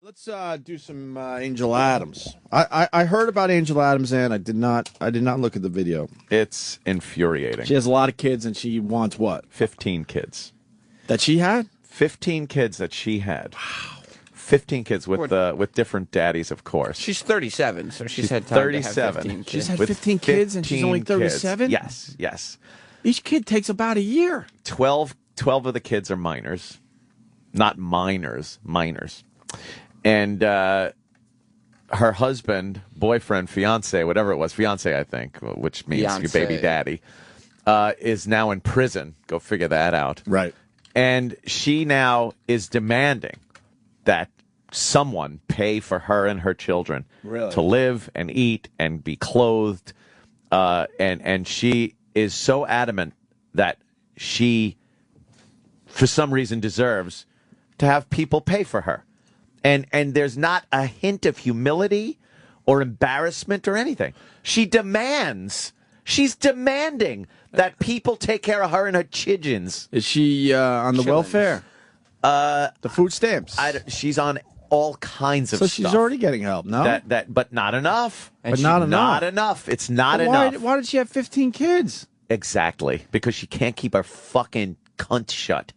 Let's do some Angel Adams. I heard about Angel Adams, and I did not look at the video. It's infuriating. She has a lot of kids, and she wants what? 15 kids. That she had? 15 kids that she had. Wow. 15 kids with different daddies, of course. She's 37, so she's had time 37. to have 15 kids. She's had 15 kids, and she's only 37? Yes. Each kid takes about a year. 12 of the kids are minors. Not minors, minors. And her husband, boyfriend, fiance, whatever it was, fiance, I think, which means your baby daddy, is now in prison. Go figure that out. Right. And she now is demanding that someone pay for her and her children to live and eat and be clothed. And she is so adamant that she, for some reason, deserves to have people pay for her. And there's not a hint of humility or embarrassment or anything. She's demanding that people take care of her and her children. Is she on the welfare? The food stamps? She's on all kinds of stuff. So she's already getting help, no? But not enough. But not enough. Not enough. It's not enough. Why did she have 15 kids? Exactly. Because she can't keep her fucking cunt shut.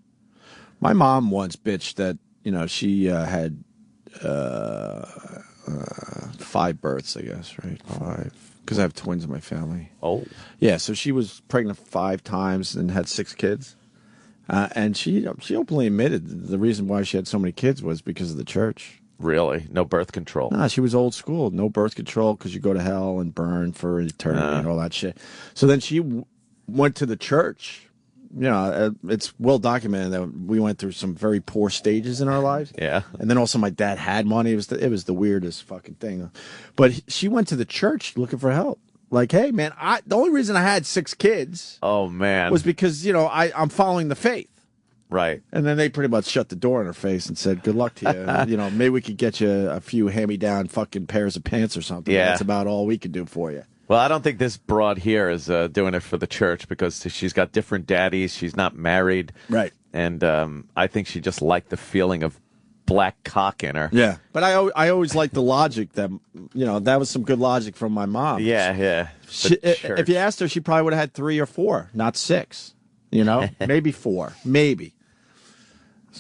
My mom once bitched that, she had 5 births, I guess, right? 5. Because I have twins in my family. Oh. Yeah, so she was pregnant 5 times and had 6 kids. And she openly admitted the reason why she had so many kids was because of the church. Really? No birth control? Nah, she was old school. No birth control because you go to hell and burn for eternity and all that shit. So then she went to the church. It's well documented that we went through some very poor stages in our lives. Yeah. And then also my dad had money. It was the weirdest fucking thing. But she went to the church looking for help. Like, hey, man, the only reason I had 6 kids was because, I'm following the faith. Right. And then they pretty much shut the door in her face and said, good luck to you. Maybe we could get you a few hand-me-down fucking pairs of pants or something. Yeah. That's about all we could do for you. Well, I don't think this broad here is doing it for the church because she's got different daddies. She's not married. Right. And I think she just liked the feeling of black cock in her. Yeah. But I always liked the logic that, that was some good logic from my mom. Yeah. If you asked her, she probably would have had 3 or 4, not 6. Maybe 4. Maybe.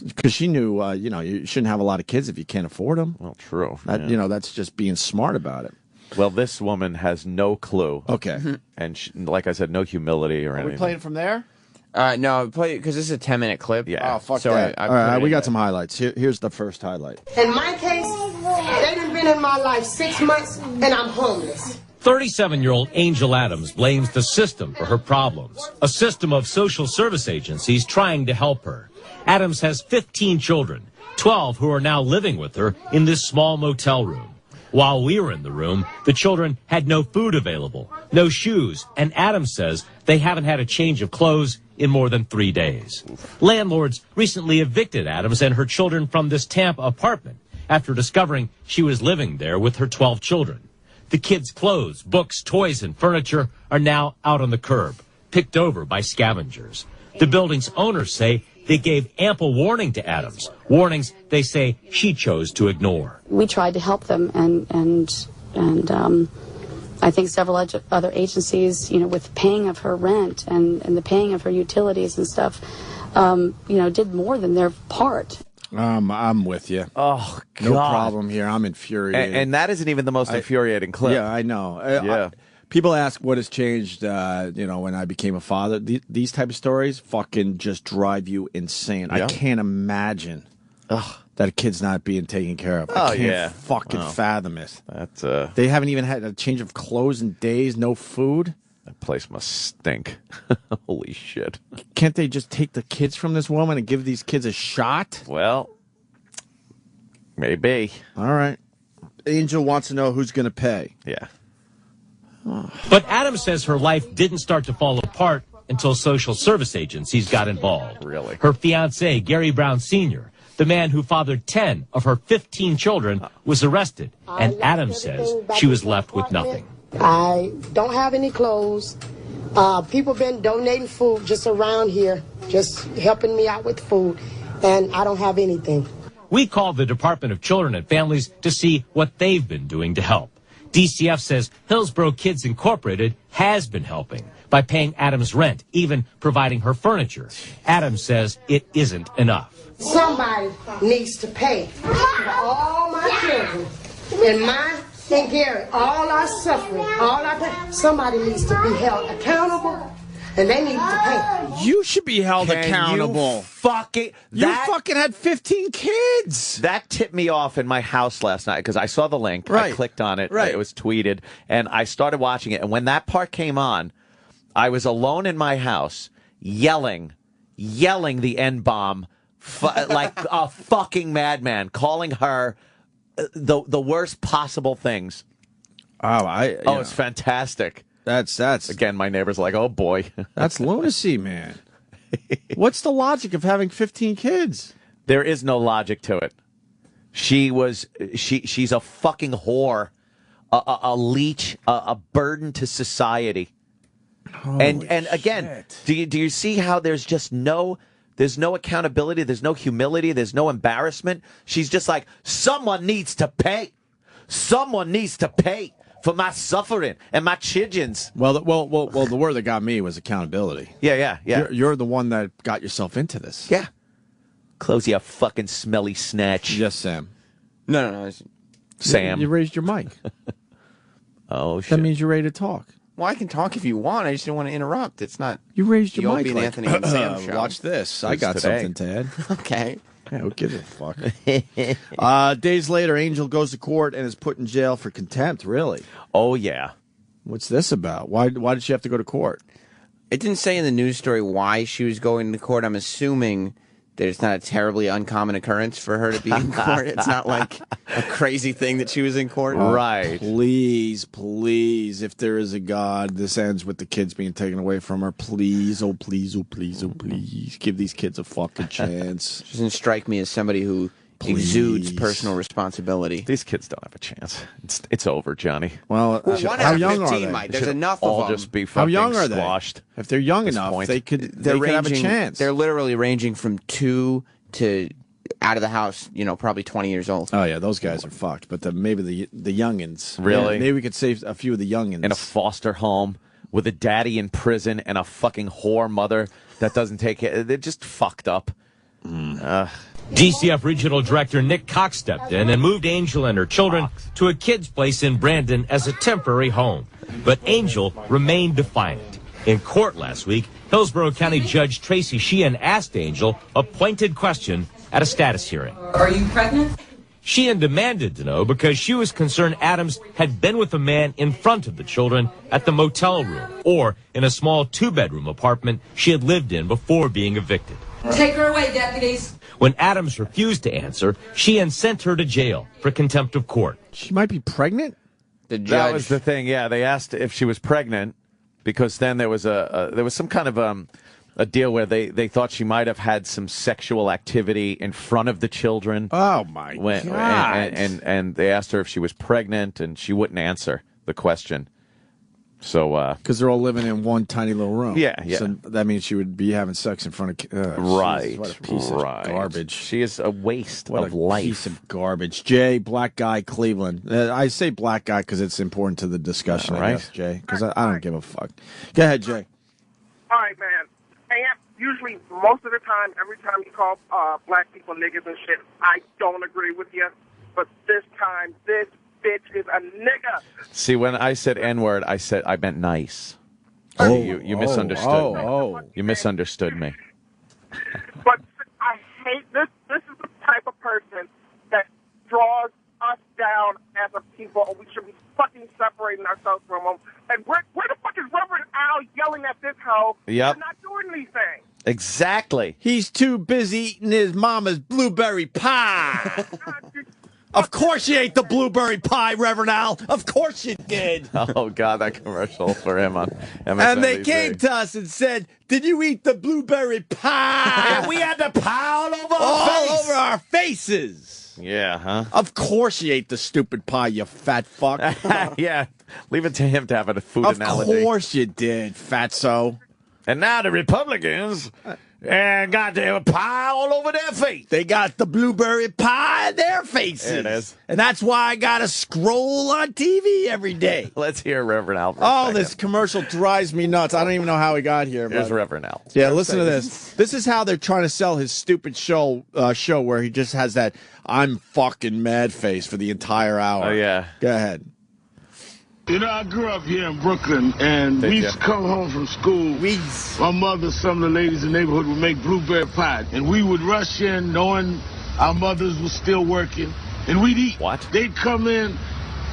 Because she knew, you shouldn't have a lot of kids if you can't afford them. Well, true. That's just being smart about it. Well, this woman has no clue. Okay. And she, like I said, no humility or anything. Are we playing from there? No, play because this is a 10-minute clip. Yeah. Oh, fuck so that. All right, we got some highlights. Here's the first highlight. In my case, they done been in my life 6 months, and I'm homeless. 37-year-old Angel Adams blames the system for her problems, a system of social service agencies trying to help her. Adams has 15 children, 12 who are now living with her in this small motel room. While we were in the room, the children had no food available, no shoes, and Adams says they haven't had a change of clothes in more than 3 days. Landlords recently evicted Adams and her children from this Tampa apartment after discovering she was living there with her 12 children. The kids' clothes, books, toys, and furniture are now out on the curb, picked over by scavengers. The building's owners say they gave ample warning to Adams, warnings they say she chose to ignore. We tried to help them, and I think several other agencies, with paying of her rent and the paying of her utilities and stuff, did more than their part. I'm with you. Oh, God. No problem here. I'm infuriated. And that isn't even the most infuriating clip. Yeah, I know. Yeah. People ask what has changed, when I became a father. These type of stories fucking just drive you insane. Yeah. I can't imagine that a kid's not being taken care of. I can't fucking fathom it. That's They haven't even had a change of clothes in days, no food. That place must stink. Holy shit. Can't they just take the kids from this woman and give these kids a shot? Well, maybe. All right. Angel wants to know who's going to pay. Yeah. But Adams says her life didn't start to fall apart until social service agencies got involved. Really? Her fiancé, Gary Brown Sr., the man who fathered 10 of her 15 children, was arrested, and Adams says she was left with nothing. I don't have any clothes. People been donating food just around here, just helping me out with food, and I don't have anything. We called the Department of Children and Families to see what they've been doing to help. DCF says Hillsborough Kids Incorporated has been helping by paying Adams rent, even providing her furniture. Adams says it isn't enough. Somebody needs to pay for all my children and mine and Gary, all our suffering, all our pain. Somebody needs to be held accountable, and they need to pay. You should be held Can accountable. You fucking had 15 kids. That tipped me off in my house last night because I saw the link. Right. I clicked on it. Right. It was tweeted, and I started watching it. And when that part came on, I was alone in my house, yelling the N-bomb like a fucking madman, calling her the worst possible things. It's fantastic. That's Again, my neighbor's like, oh boy. that's lunacy, man. What's the logic of having 15 kids? There is no logic to it. She's a fucking whore, a leech, a burden to society. And again, do you see how there's no accountability, there's no humility, there's no embarrassment? She's just like, someone needs to pay. Someone needs to pay for my suffering and my children's. Well, the word that got me was accountability. Yeah. You're the one that got yourself into this. Yeah. Close your fucking smelly snatch. Yes, Sam. No. Sam. You raised your mic. Oh, shit. That means you're ready to talk. Well, I can talk if you want. I just don't want to interrupt. It's not. You raised the your mic. Opie and Anthony and Sam show. Watch this. I got today. something to add. Okay. Yeah, who gives a fuck? Days later, Angel goes to court and is put in jail for contempt. Really? Oh, yeah. What's this about? Why did she have to go to court? It didn't say in the news story why she was going to court. I'm assuming that it's not a terribly uncommon occurrence for her to be in court. It's not like a crazy thing that she was in court. Right. Please, if there is a God, this ends with the kids being taken away from her. Please, oh please, give these kids a fucking chance. Doesn't strike me as somebody who exudes personal responsibility. These kids don't have a chance. It's over, Johnny. Well, One how out of young 15, are they? Mike. There's enough all of them. just be How fucking young are squashed. they? If they're young This enough, point. they could have a chance. They're literally ranging from 2 to out of the house, probably 20 years old. Oh yeah, those guys are fucked. But maybe the youngins. Really? Yeah, maybe we could save a few of the youngins In a foster home with a daddy in prison and a fucking whore mother that doesn't take it. They're just fucked up. DCF Regional Director Nick Cox stepped in and moved Angel and her children to a kid's place in Brandon as a temporary home. But Angel remained defiant. In court last week, Hillsborough County Judge Tracy Sheehan asked Angel a pointed question at a status hearing. Are you pregnant? Sheehan demanded to know because she was concerned Adams had been with a man in front of the children at the motel room or in a small 2-bedroom apartment she had lived in before being evicted. Take her away, deputies. When Adams refused to answer, Sheehan sent her to jail for contempt of court. She might be pregnant. The judge. That was the thing. Yeah, they asked if she was pregnant because then there was some kind of a deal where they thought she might have had some sexual activity in front of the children. Oh my God! And they asked her if she was pregnant, and she wouldn't answer the question. So because they're all living in one tiny little room. Yeah. So that means she would be having sex in front of right. What a piece of garbage. She is a waste What of a life. Piece of garbage. Jay, black guy, Cleveland. I say black guy because it's important to the discussion, I guess, Jay. Because I don't give a fuck. Go ahead, Jay. All right, man. And usually, most of the time, every time you call black people niggas and shit, I don't agree with you. But this time, this bitch is a nigga. See, when I said N-word, I meant nice. You misunderstood me. You misunderstood me. But I hate this. This is the type of person that draws us down as a people, and we should be fucking separating ourselves from them. And where the fuck is Reverend Al yelling at this hoe? Yep. We're not doing anything. Exactly. He's too busy eating his mama's blueberry pie. Of course you ate the blueberry pie, Reverend Al. Of course you did. Oh, God, that commercial for him on MSNBC. And they came to us and said, did you eat the blueberry pie? And we had the pie all over our faces. Yeah, huh? Of course you ate the stupid pie, you fat fuck. Yeah, leave it to him to have a food Of analogy. course you did, fatso. And now the Republicans and got the pie all over their face. They got the blueberry pie in their faces. It is. And that's why I got to scroll on TV every day. Let's hear Reverend Al. Oh, this commercial drives me nuts. I don't even know how he got here. Here's but... Reverend Al. Yeah, listen to this. This is how they're trying to sell his stupid show where he just has that I'm fucking mad face for the entire hour. Oh, yeah. Go ahead. You know, I grew up here in Brooklyn, and we used to come home from school. My mother, some of the ladies in the neighborhood would make blueberry pie, and we would rush in knowing our mothers were still working, and we'd eat. What? They'd come in,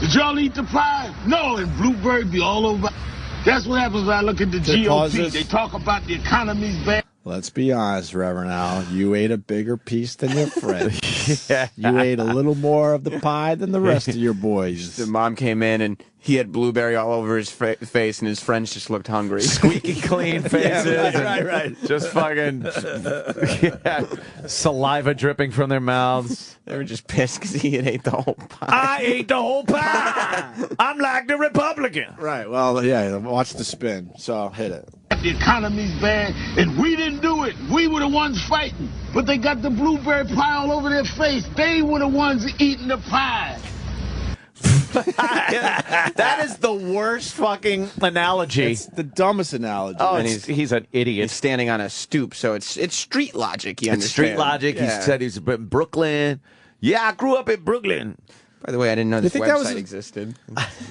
did y'all eat the pie? No, and blueberry be all over. That's what happens when I look at the GOP. They talk about the economy's bad. Let's be honest, Reverend Al. You ate a bigger piece than your friend. Yeah. You ate a little more of the pie than the rest of your boys. The mom came in and he had blueberry all over his face, and his friends just looked hungry. Squeaky clean faces. Yeah, right. Just fucking saliva dripping from their mouths. They were just pissed because he had ate the whole pie. I ate the whole pie. I'm like the Republican. Right. Well, yeah, watch the spin. So hit it. The economy's bad, and we didn't do it. We were the ones fighting. But they got the blueberry pie all over their face. They were the ones eating the pie. That is the worst fucking analogy. It's the dumbest analogy. Oh, And he's an idiot. He's standing on a stoop, so it's street logic. You It's understand? street logic. Yeah. He said he's in Brooklyn. Yeah, I grew up in Brooklyn. By the way, I didn't know this think that was website a- existed.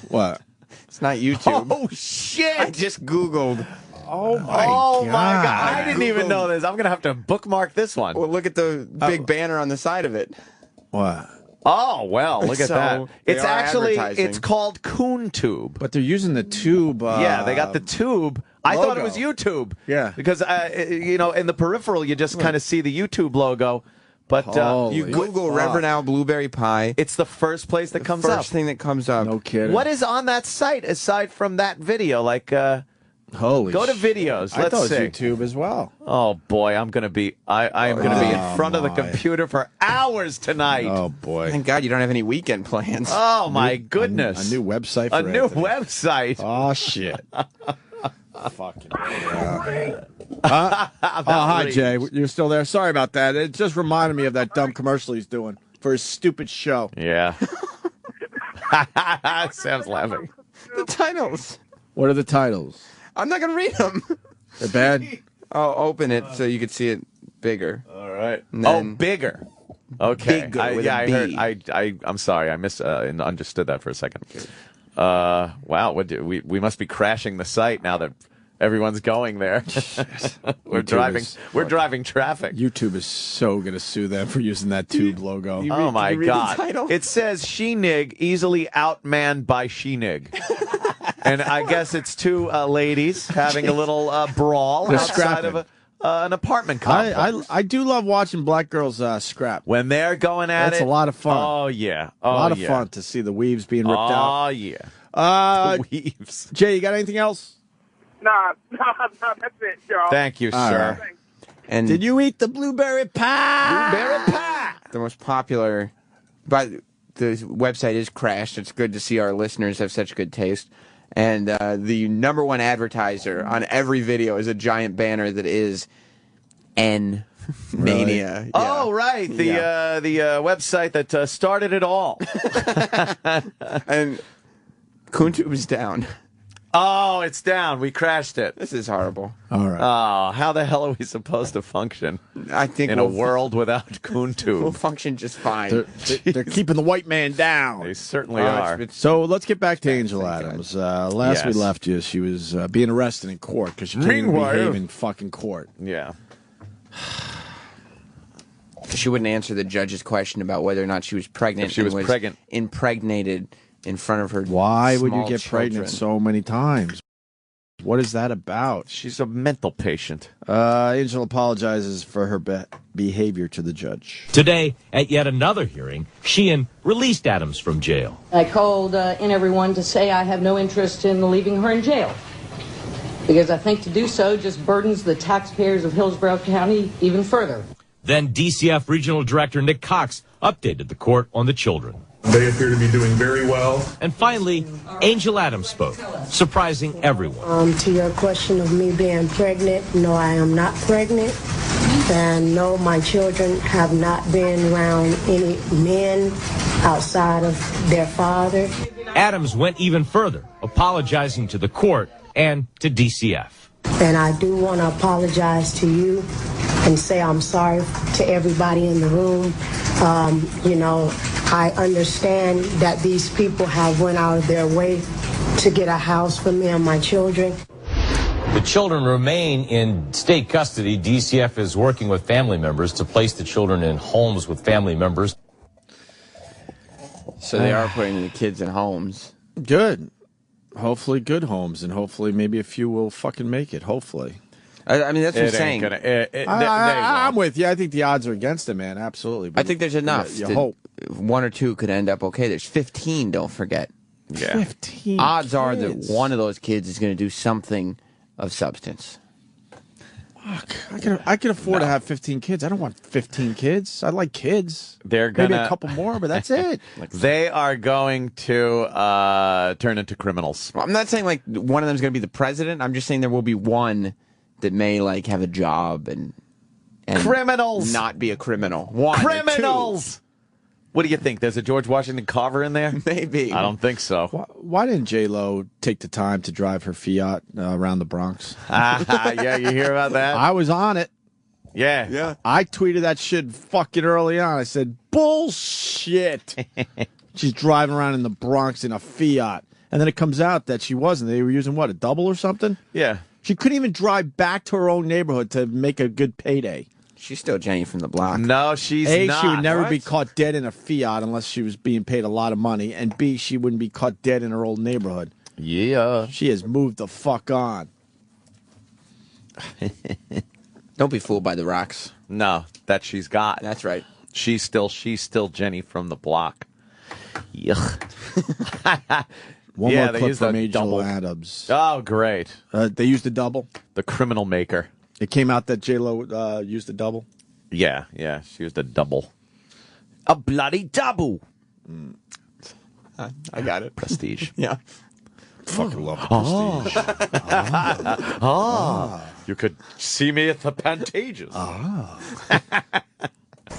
What? It's not YouTube. Oh shit! I just Googled. Oh, my Oh God. my god! I didn't even know this. I'm gonna have to bookmark this one. Well, look at the big banner on the side of it. What? Oh well, look at So, that. they It's are actually advertising. called CoonTube. But they're using the tube. Yeah, they got the tube. I thought it was logo. YouTube. Yeah. because you know, in the peripheral, you just kind of see the YouTube logo, but Holy You Google fuck. Reverend Al Blueberry Pie. it's the first place that comes First up. thing that comes up. No kidding. What is on that site aside from that video? Like, Holy go to shit. videos. I Let's thought it was see. YouTube as well. Oh boy, I'm gonna be. I am gonna be in front of the my. computer for hours tonight. Oh, boy. Thank God you don't have any weekend plans. Oh my goodness! A new website for A new Anthony. website. Oh, shit. Fucking. Yeah. Oh, hi, Jay. You're still there? Sorry about that. It just reminded me of that dumb commercial he's doing for his stupid show. Yeah. Sam's laughing. The titles. What are the titles? I'm not going to read them. They're bad? Oh, open it so you can see it bigger. All right. And Oh, then- bigger. Okay. Bigger with yeah, a I B. heard. I'm sorry. I understood that for a second. Wow. We must be crashing the site now that everyone's going there. We're driving traffic. YouTube is so going to sue them for using that tube logo. Oh my you read the God! title? It says Sheenig easily outmanned by Sheenig, and I guess it's two ladies having a little brawl They're outside scrapping. of an apartment complex. I do love watching black girls scrap. When they're going at That's it, a lot of fun. Oh yeah, A lot of yeah. fun to see the weaves being ripped out. Oh yeah, weaves. Jay, you got anything else? Nah, that's it, y'all. Thank you, All sir. right. And Did you eat the blueberry pie? Blueberry pie. the most popular, but the website is crashed. It's good to see our listeners have such good taste. And the number one advertiser on every video is a giant banner that is N Mania. Oh right, the website that started it all. And CoonTube is down. Oh, it's down. We crashed it. This is horrible. All right. Oh, how the hell are we supposed to function I think in a we'll world without we'll CoonTube? function just fine. They're keeping the white man down. They certainly Oh, are. it's- So let's get back to Angel thank God. Adams. Last we Yes. left you, she was being arrested in court because she couldn't even Meanwhile- behave in fucking court. Yeah. She wouldn't answer the judge's question about whether or not she was pregnant. If she was and pregnant. impregnated in front of her. Why would you small get pregnant children. so many times? What is that about? She's a mental patient. Angel apologizes for her behavior to the judge. Today, at yet another hearing, Sheehan released Adams from jail. I called in everyone to say I have no interest in leaving her in jail, because I think to do so just burdens the taxpayers of Hillsborough County even further. Then DCF Regional Director Nick Cox updated the court on the children. They appear to be doing very well. And finally, Angel Adams spoke, surprising everyone. To your question of me being pregnant, no, I am not pregnant. And no, my children have not been around any men outside of their father. Adams went even further, apologizing to the court and to DCF. And I do want to apologize to you and say I'm sorry to everybody in the room. I understand that these people have went out of their way to get a house for me and my children. The children remain in state custody. DCF is working with family members to place the children in homes with family members. So they are putting the kids in homes. Good. Hopefully good homes, and hopefully maybe a few will fucking make it, hopefully. I mean, that's what I'm saying. I'm with you. I think the odds are against it, man. Absolutely. I think there's enough. You hope. One or two could end up okay. There's 15, don't forget. Yeah. 15 Odds kids. are that one of those kids is going to do something of substance. Fuck. I can afford to have 15 kids. I don't want 15 kids. I like kids. They're gonna, maybe a couple more, but that's it. They are going to turn into criminals. Well, I'm not saying like one of them is going to be the president. I'm just saying there will be one that may like have a job and criminals, not be a criminal. One criminals. What do you think? There's a George Washington Carver in there? Maybe. I don't think so. Why didn't J-Lo take the time to drive her Fiat around the Bronx? Yeah, you hear about that? I was on it. Yeah. I tweeted that shit fucking early on. I said, bullshit. She's driving around in the Bronx in a Fiat. And then it comes out that she wasn't. They were using, what, a double or something? Yeah. She couldn't even drive back to her own neighborhood to make a good payday. She's still Jenny from the block. No, she's not. She would never be caught dead in a Fiat unless she was being paid a lot of money. And B, she wouldn't be caught dead in her old neighborhood. Yeah. She has moved the fuck on. Don't be fooled by the rocks. No, that she's got. That's right. She's still Jenny from the block. Yuck. One more they clip used from a Angel double. Adams. Oh, great. They used a double. The criminal maker. It came out that J-Lo used a double. Yeah. She used a double. A bloody double. I got it. Prestige. Yeah. Fucking love the Prestige. You could see me at the Pantages.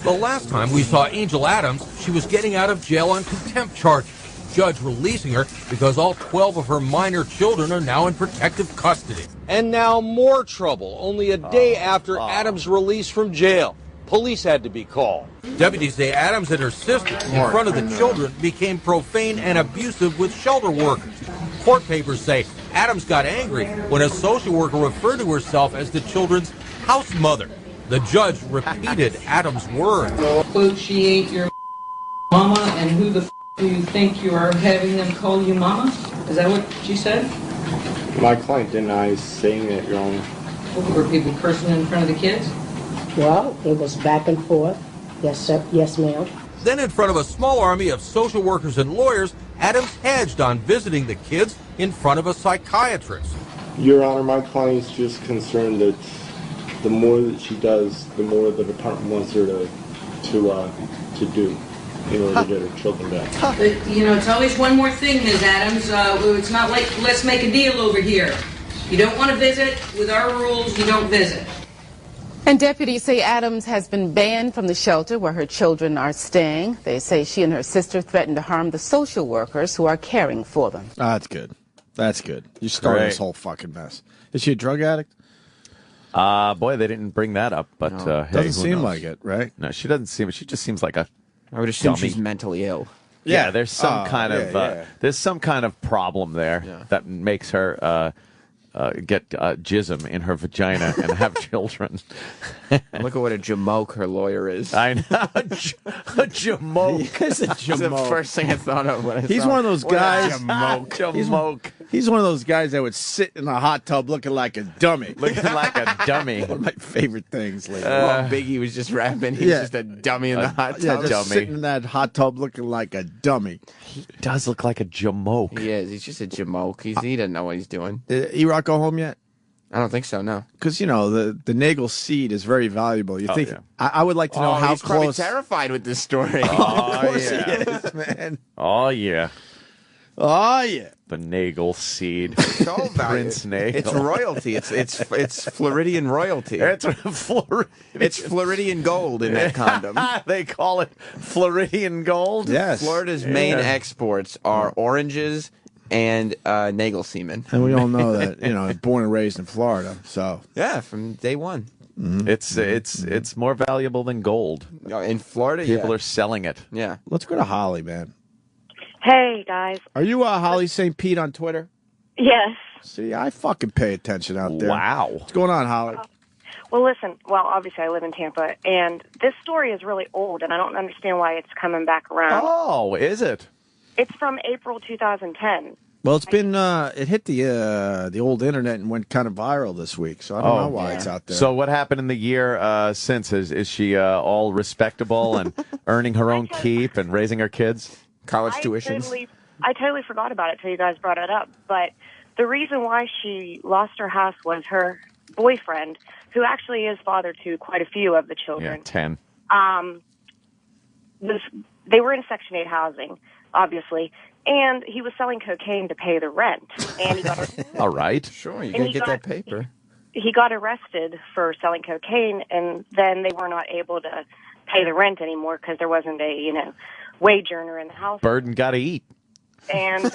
The last time we saw Angel Adams, she was getting out of jail on contempt charges. Judge releasing her because all 12 of her minor children are now in protective custody. And now more trouble, only a day after Adams' release from jail. Police had to be called. Deputies say Adams and her sister, in front of the children, became profane and abusive with shelter workers. Court papers say Adams got angry when a social worker referred to herself as the children's house mother. The judge repeated Adams' words. Quote, she ain't your mama, and who the do you think you are having them call you mama? Is that what she said? My client denies saying it, Your Honor. Were people cursing in front of the kids? Well, it was back and forth. Yes, sir. Yes, ma'am. Then in front of a small army of social workers and lawyers, Adams hedged on visiting the kids in front of a psychiatrist. Your Honor, my client's just concerned that the more that she does, the more the department wants her to do in order to get her children back. But, it's always one more thing, Ms. Adams. It's not like let's make a deal over here. You don't want to visit, with our rules, you don't visit. And deputies say Adams has been banned from the shelter where her children are staying. They say she and her sister threatened to harm the social workers who are caring for them. That's good. That's good. You started this whole fucking mess. Is she a drug addict? Boy, they didn't bring that up, but No. hey, Doesn't who seem knows? like it, right? No, she doesn't seem. She just seems like a. I would assume dummy. she's mentally ill. Yeah, there's some kind of yeah. there's some kind of problem there that makes her get jism in her vagina and have children. Look at what a jamoke her lawyer is. I know, a jamoke. He's a That's the jamoke. first thing I thought of when I He's saw one of those guys. Jamoke. He's one of those guys that would sit in a hot tub looking like a dummy. Looking like a dummy. One of my favorite things lately. While Biggie was just rapping, he's just a dummy in the hot Yeah, tub. just dummy. sitting in that hot tub looking like a dummy. He does look like a jamoke. He is. He's just a jamoke. He doesn't know what he's doing. Did E-Rock go home yet? I don't think so, no. Because, the Nagel seed is very valuable. You think? yeah. I would like to know how he's probably close. terrified with this story. Oh, Of course yeah. he is, man. Oh yeah. Oh, yeah. The Nagel seed. It's all about Prince Nagel. It's royalty. It's Floridian royalty. It's Floridian gold in that condom. They call it Floridian gold? Yes. Florida's main exports are oranges and Nagel semen. And we all know that, born and raised in Florida, so. Yeah, from day one. Mm-hmm. It's more valuable than gold. In Florida, People are selling it. Yeah. Let's go to Holly, man. Hey, guys. Are you Holly St. Pete on Twitter? Yes. See, I fucking pay attention out there. Wow. What's going on, Holly? Well, listen. Well, obviously, I live in Tampa, and this story is really old, and I don't understand why it's coming back around. Oh, is it? It's from April 2010. Well, it's been it hit the old internet and went kind of viral this week, so I don't know why it's out there. So what happened in the year since? Is she all respectable and earning her own keep and raising her kids? College tuitions? I totally forgot about it till you guys brought it up. But the reason why she lost her house was her boyfriend, who actually is father to quite a few of the children. Yeah, 10. They were in Section 8 housing, obviously, and he was selling cocaine to pay the rent. And he got all right. Sure, you gotta get that paper. He got arrested for selling cocaine, and then they were not able to pay the rent anymore because there wasn't a, wage earner in the house. Burden got to eat. And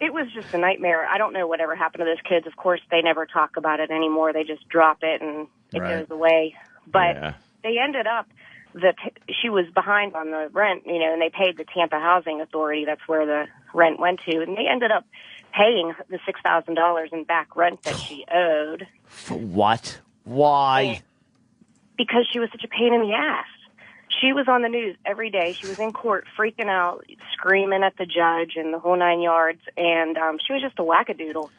it was just a nightmare. I don't know whatever happened to those kids. Of course, they never talk about it anymore. They just drop it, and it goes away. But they ended up, she was behind on the rent, and they paid the Tampa Housing Authority. That's where the rent went to. And they ended up paying the $6,000 in back rent that she owed. For what? Why? Because she was such a pain in the ass. She was on the news every day. She was in court freaking out, screaming at the judge and the whole 9 yards. And she was just a wackadoodle.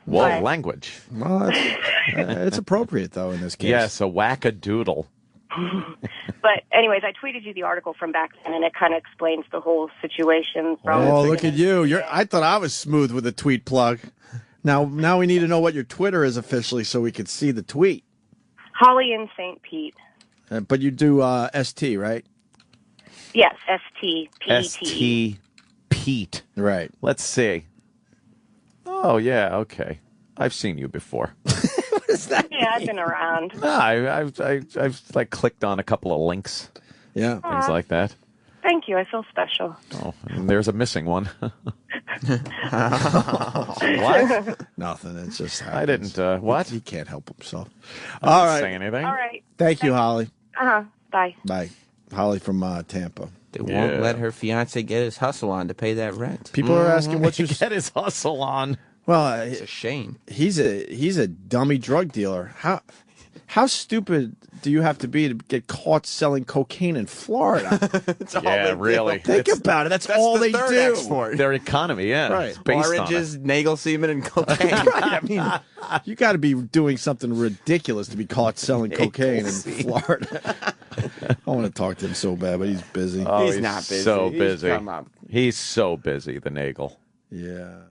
Whoa, language. Well, it's appropriate, though, in this case. Yes, a wackadoodle. But anyways, I tweeted you the article from back then, and it kind of explains the whole situation. Oh, look at you. I thought I was smooth with a tweet plug. Now we need to know what your Twitter is officially so we can see the tweet. Holly in St. Pete. But you do ST, right? Yes, ST, P-E-T. ST Pete. Right. Let's see. Oh, yeah, okay. I've seen you before. What is that? Yeah, I've been around. No, I've like clicked on a couple of links. Yeah. Things like that. Thank you. I feel special. Oh, and there's a missing one. What? Nothing. It's just happens. I didn't, what? He can't help himself. I All didn't right. say anything. All right. Thank you, Holly. Bye. Bye. Holly from Tampa. They won't let her fiance get his hustle on to pay that rent. People are asking what's your... Get his hustle on. Well, it's a shame. He's a dummy drug dealer. How stupid do you have to be to get caught selling cocaine in Florida? Yeah, really. Think about it. That's all they do. Export. Their economy, yeah. Right. It's based Oranges, Nagel semen, and cocaine. Right. I mean, you got to be doing something ridiculous to be caught selling cocaine in Florida. I want to talk to him so bad, but he's busy. Oh, he's not busy. So He's busy. come up. He's so busy, the Nagel. Yeah.